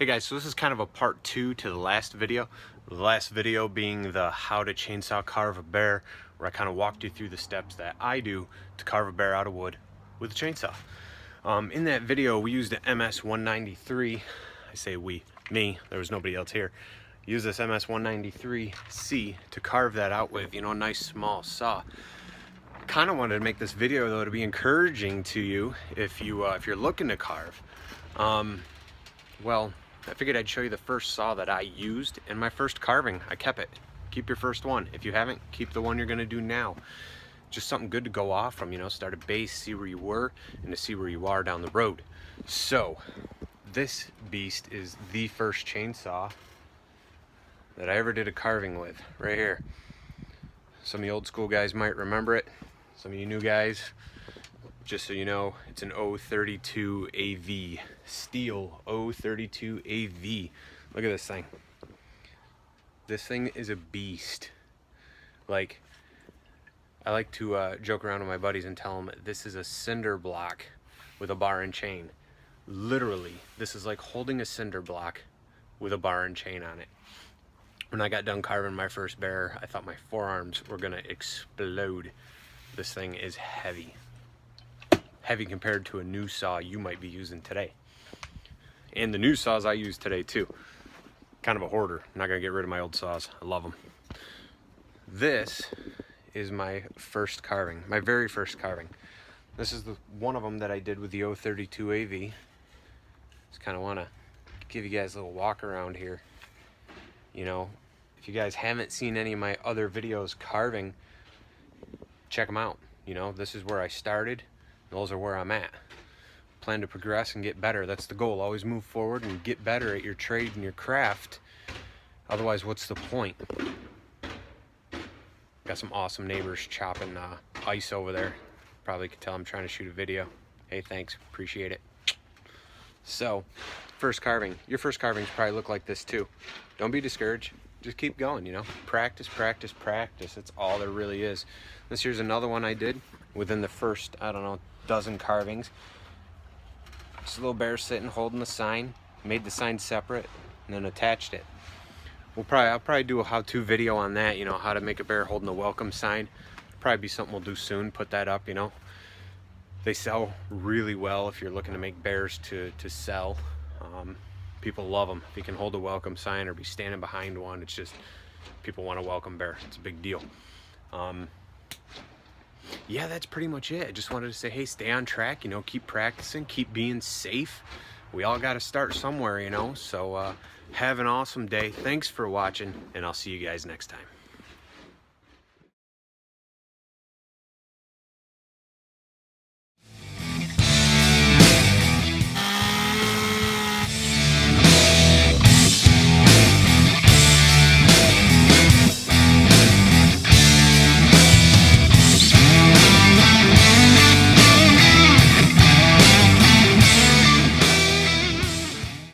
Hey guys, so this is kind of a part 2 to the last video. The last video being the how to chainsaw carve a bear, where I kind of walked you through the steps that I do to carve a bear out of wood with a chainsaw. In that video, we used the MS-193. I say we, me, there was nobody else here. Use this MS-193C to carve that out with, you know, a nice small saw. Kind of wanted to make this video though to be encouraging to you if you're looking to carve. Well, I figured I'd show you the first saw that I used in my first carving. I kept it. Keep your first one. If you haven't, keep the one you're gonna do now. Just something good to go off from, you know, start a base, see where you were, and to see where you are down the road. So, this beast is the first chainsaw that I ever did a carving with, right here. Some of the old school guys might remember it. Some of you new guys, just so you know, it's an 032 AV, steel 032 AV. Look at this thing. This thing is a beast. Like, I like to joke around with my buddies and tell them this is a cinder block with a bar and chain. Literally, this is like holding a cinder block with a bar and chain on it. When I got done carving my first bear, I thought my forearms were gonna explode. This thing is heavy. Heavy compared to a new saw you might be using today. And the new saws I use today too. Kind of a hoarder. I'm not gonna get rid of my old saws. I love them. This is my first carving, my very first carving. This is the one of them that I did with the 032 AV. Just kind of want to give you guys a little walk around here. You know, if you guys haven't seen any of my other videos carving, check them out. You know, this is where I started. Those are where I'm at. Plan to progress and get better. That's the goal. Always move forward and get better at your trade and your craft. Otherwise, what's the point? Got some awesome neighbors chopping ice over there. Probably could tell I'm trying to shoot a video. Hey, thanks. Appreciate it. So, first carving. Your first carvings probably look like this too. Don't be discouraged. Just keep going, you know. Practice, practice, practice. That's all there really is. This here's another one I did within the first, I don't know, dozen carvings. Just a little bear sitting holding the sign. Made the sign separate and then attached it. I'll probably do a how-to video on that, you know, how to make a bear holding a welcome sign. Probably be something we'll do soon, put that up, you know. They sell really well if you're looking to make bears to sell. People love them. If you can hold a welcome sign or be standing behind one, it's just, people want a welcome bear. It's a big deal. Yeah, that's pretty much it. I just wanted to say, hey, stay on track, you know, keep practicing, keep being safe. We all got to start somewhere, you know, so have an awesome day. Thanks for watching, and I'll see you guys next time.